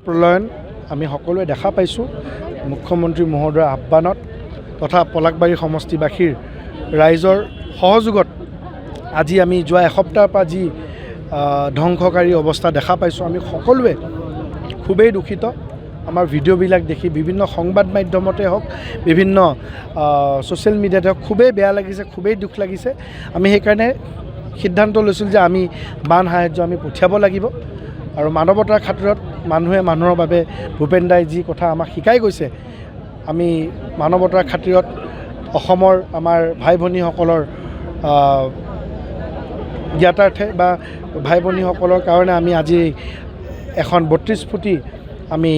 প্ৰলয়ন আমি সকলোৱে দেখা পাইছোঁ মুখ্যমন্ত্ৰী মহোদয়ৰ আহ্বানত তথা পলাকবাৰী সমষ্টিবাসীৰ ৰাইজৰ সহযোগত আজি আমি যোৱা এসপ্তাহৰ পৰা যি ধ্বংসকাৰী অৱস্থা দেখা পাইছোঁ আমি সকলোৱে খুবেই দুখিত। আমাৰ ভিডিঅ'বিলাক দেখি বিভিন্ন সংবাদ মাধ্যমতে হওক বিভিন্ন ছ'চিয়েল মিডিয়াতে হওক খুবেই বেয়া লাগিছে, খুবেই দুখ লাগিছে। আমি সেইকাৰণে সিদ্ধান্ত লৈছিলোঁ যে আমি বান সাহায্য আমি পঠিয়াব লাগিব আৰু মানৱতাৰ খাতিৰত মানুহে মানুহৰ বাবে ভূপেন দাই যি কথা আমাক শিকাই গৈছে আমি মানৱতাৰ খাতিৰত অসমৰ আমাৰ ভাই ভনীসকলৰ জ্ঞাতাৰ্থে বা ভাই ভনীসকলৰ কাৰণে আমি আজি এখন ৩২ ফুটি আমি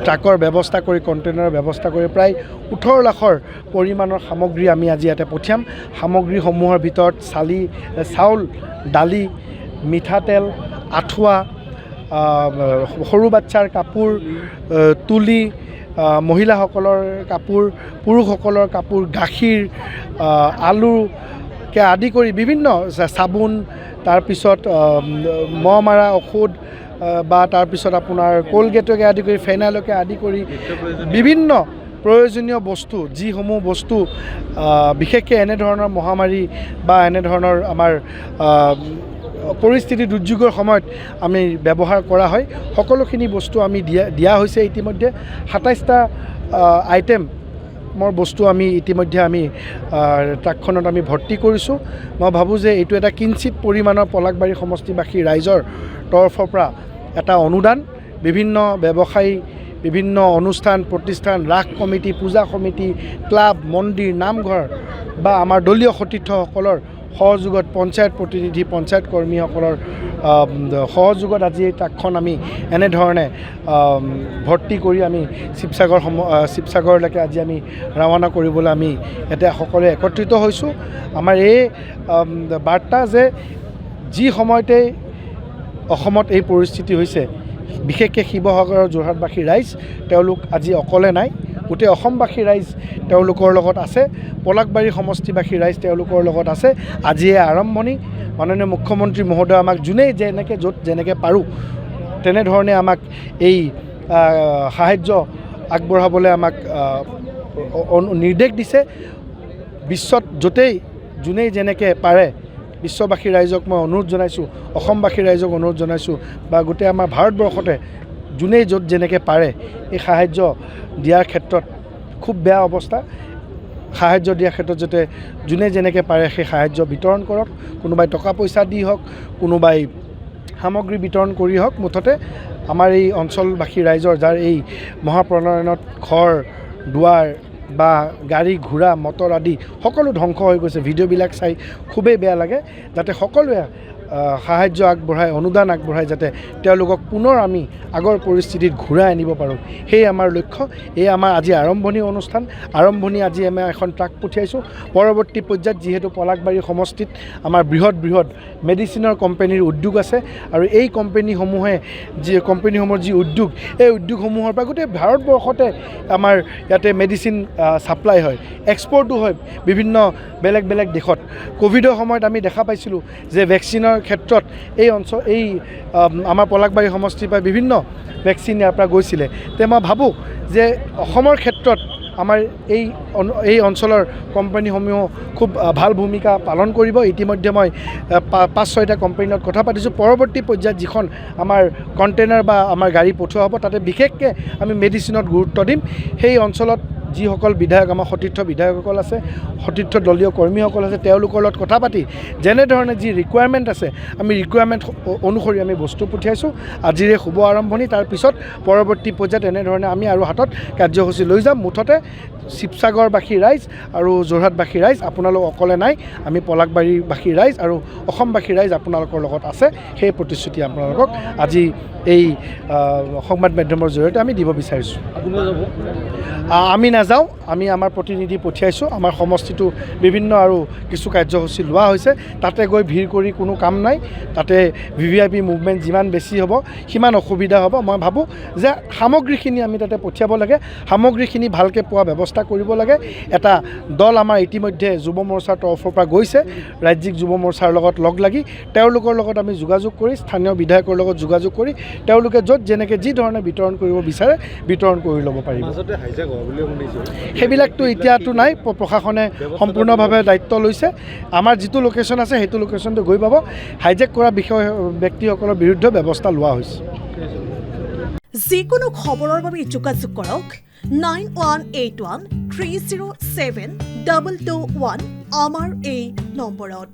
ট্ৰাকৰ ব্যৱস্থা কৰি কণ্টেইনাৰৰ ব্যৱস্থা কৰি প্ৰায় ১৮ লাখৰ পৰিমাণৰ সামগ্ৰী আমি আজি ইয়াতে পঠিয়াম। সামগ্ৰীসমূহৰ ভিতৰত চাউল, দালি, মিঠাতেল, আঁঠুৱা, সৰু বাচ্চাৰ কাপোৰ, তুলি, মহিলাসকলৰ কাপোৰ, পুৰুষসকলৰ কাপোৰ, গাখীৰ, আলুকে আদি কৰি বিভিন্ন চাবোন, তাৰপিছত মহ মাৰা ঔষধ বা তাৰপিছত আপোনাৰ কলগেটকে আদি কৰি ফেনাইলকে আদি কৰি বিভিন্ন প্ৰয়োজনীয় বস্তু যিসমূহ বস্তু বিশেষকৈ এনেধৰণৰ মহামাৰী বা এনেধৰণৰ আমাৰ পৰিস্থিতি দুৰ্যোগৰ সময়ত আমি ব্যৱহাৰ কৰা হয় সকলোখিনি বস্তু আমি দিয়া হৈছে। ইতিমধ্যে ২৭টা আইটেমৰ বস্তু আমি ইতিমধ্যে আমি ট্ৰাকখনত আমি ভৰ্তি কৰিছোঁ। মই ভাবোঁ যে এইটো এটা কিঞ্চিত পৰিমাণৰ পলাকবাৰী সমষ্টিবাসী ৰাইজৰ তৰফৰ পৰা এটা অনুদান। বিভিন্ন ব্যৱসায়ী, বিভিন্ন অনুষ্ঠান প্ৰতিষ্ঠান, ৰাস কমিটি, পূজা সমিতি, ক্লাব, মন্দিৰ, নামঘৰ বা আমাৰ দলীয় সতীৰ্থসকলৰ সহযোগত পঞ্চায়ত প্ৰতিনিধি, পঞ্চায়ত কৰ্মীসকলৰ সহযোগত আজি এই ট্ৰাকখন আমি এনেধৰণে ভৰ্তি কৰি আমি শিৱসাগৰলৈকে আজি আমি ৰাওনা কৰিবলৈ আমি এতিয়া সকলোৱে একত্ৰিত হৈছোঁ। আমাৰ এই বাৰ্তা যে যি সময়তে অসমত এই পৰিস্থিতি হৈছে বিশেষকৈ শিৱসাগৰ আৰু যোৰহাটবাসী ৰাইজ তেওঁলোক আজি অকলে নাই, গোটেই অসমবাসী ৰাইজ তেওঁলোকৰ লগত আছে, পলাকবাৰী সমষ্টিবাসী ৰাইজ তেওঁলোকৰ লগত আছে। আজিয়ে আৰম্ভণি। মাননীয় মুখ্যমন্ত্ৰী মহোদয় আমাক যোনেই যেনেকৈ য'ত যেনেকৈ পাৰোঁ তেনেধৰণে আমাক এই সাহায্য আগবঢ়াবলৈ আমাক নিৰ্দেশ দিছে। বিশ্বত য'তেই যোনেই যেনেকৈ পাৰে বিশ্ববাসী ৰাইজক মই অনুৰোধ জনাইছোঁ, অসমবাসী ৰাইজক অনুৰোধ জনাইছোঁ বা গোটেই আমাৰ ভাৰতবৰ্ষতে যোনেই য'ত যেনেকৈ পাৰে এই সাহায্য দিয়াৰ ক্ষেত্ৰত খুব বেয়া অৱস্থা। সাহায্য দিয়াৰ ক্ষেত্ৰত যাতে যোনে যেনেকৈ পাৰে সেই সাহায্য বিতৰণ কৰক। কোনোবাই টকা পইচা দি হওক, কোনোবাই সামগ্ৰী বিতৰণ কৰি হওক। মুঠতে আমাৰ এই অঞ্চলবাসী ৰাইজৰ যাৰ এই মহাপ্ৰলয়নত ঘৰ দুৱাৰ বা গাড়ী ঘোঁৰা মটৰ আদি সকলো ধ্বংস হৈ গৈছে। ভিডিঅ'বিলাক চাই খুবেই বেয়া লাগে। যাতে সকলোৱে সাহায্য আগবঢ়াই, অনুদান আগবঢ়াই যাতে তেওঁলোকক পুনৰ আমি আগৰ পৰিস্থিতিত ঘূৰাই আনিব পাৰোঁ, সেয়ে আমাৰ লক্ষ্য। এই আমাৰ আজি আৰম্ভণি অনুষ্ঠান। আৰম্ভণি আজি আমি এখন ট্ৰাক পঠিয়াইছোঁ। পৰৱৰ্তী পৰ্যায়ত যিহেতু পলাকবাৰী সমষ্টিত আমাৰ বৃহৎ মেডিচিনৰ কোম্পানীৰ উদ্যোগ আছে আৰু এই কোম্পানীসমূহৰ যি উদ্যোগ, এই উদ্যোগসমূহৰ পৰা গোটেই ভাৰতবৰ্ষতে আমাৰ ইয়াতে মেডিচিন ছাপ্লাই হয়, এক্সপৰ্টো হয় বিভিন্ন বেলেগ বেলেগ দেশত। ক'ভিডৰ সময়ত আমি দেখা পাইছিলোঁ যে ভেকচিনৰ ক্ষেত্ৰত এই আমাৰ পলাকবাৰী সমষ্টিৰ পৰা বিভিন্ন ভেকচিন ইয়াৰ পৰা গৈছিলে। তে মই ভাবোঁ যে অসমৰ ক্ষেত্ৰত আমাৰ এই অঞ্চলৰ কোম্পানীসমূহ খুব ভাল ভূমিকা পালন কৰিব। ইতিমধ্যে মই ৫-৬টা কোম্পানীৰ লগত কথা পাতিছোঁ। পৰৱৰ্তী পৰ্যায়ত যিখন আমাৰ কণ্টেইনাৰ বা আমাৰ গাড়ী পঠোৱা হ'ব তাতে বিশেষকৈ আমি মেডিচিনত গুৰুত্ব দিম। সেই অঞ্চলত যিসকল বিধায়ক, আমাৰ সতীৰ্থ বিধায়কসকল আছে, সতীৰ্থ দলীয় কৰ্মীসকল আছে, তেওঁলোকৰ লগত কথা পাতি যেনেধৰণে যি ৰিকুৱাৰমেণ্ট আছে আমি ৰিকুৱাৰমেণ্ট অনুসৰি আমি বস্তু পঠিয়াইছোঁ। আজিৰে শুভ আৰম্ভণি। তাৰপিছত পৰৱৰ্তী পৰ্যায়ত এনেধৰণে আমি আৰু হাতত কাৰ্যসূচী লৈ যাম। মুঠতে শিৱসাগৰবাসী ৰাইজ আৰু যোৰহাটবাসী ৰাইজ আপোনালোক অকলে নাই, আমি পলাকবাৰীবাসী ৰাইজ আৰু অসমবাসী ৰাইজ আপোনালোকৰ লগত আছে। সেই প্ৰতিশ্ৰুতি আপোনালোকক আজি এই সংবাদ মাধ্যমৰ জৰিয়তে আমি দিব বিচাৰিছোঁ। আমি নাযাওঁ আমি আমাৰ প্ৰতিনিধি পঠিয়াইছোঁ আমাৰ সমষ্টিটো বিভিন্ন আৰু কিছু কাৰ্যসূচী লোৱা হৈছে তাতে গৈ ভিৰ কৰি কোনো কাম নাই তাতে VVIP মুভমেণ্ট যিমান বেছি হ'ব সিমান অসুবিধা হ'ব মই ভাবোঁ যে সামগ্ৰীখিনি আমি তাতে পঠিয়াব লাগে সামগ্ৰীখিনি ভালকৈ পোৱা ব্যৱস্থা কৰিব লাগে এটা দল আমাৰ ইতিমধ্যে যুৱ মৰ্চাৰ তৰফৰ পৰা গৈছে ৰাজ্যিক যুৱ মৰ্চাৰ লগত লগ লাগি তেওঁলোকৰ লগত আমি যোগাযোগ কৰি স্থানীয় বিধায়কৰ লগত যোগাযোগ কৰি তেওঁলোকে য'ত যেনেকৈ যি ধৰণে বিতৰণ কৰিব বিচাৰে বিতৰণ কৰি ল'ব পাৰিব সেইবিলাকটো এতিয়াতো নাই প্ৰশাসনে সম্পূৰ্ণভাৱে দায়িত্ব লৈছে আমাৰ যিটো লোকেশ্যন আছে সেইটো লোকেশ্যনটো গৈ পাব হাইজেক কৰা ব্যক্তিসকলৰ বিৰুদ্ধে ব্যৱস্থা লোৱা হৈছে যিকোনো খবৰৰ বাবে যোগাযোগ কৰক 9181307221 আমাৰ এই নম্বৰত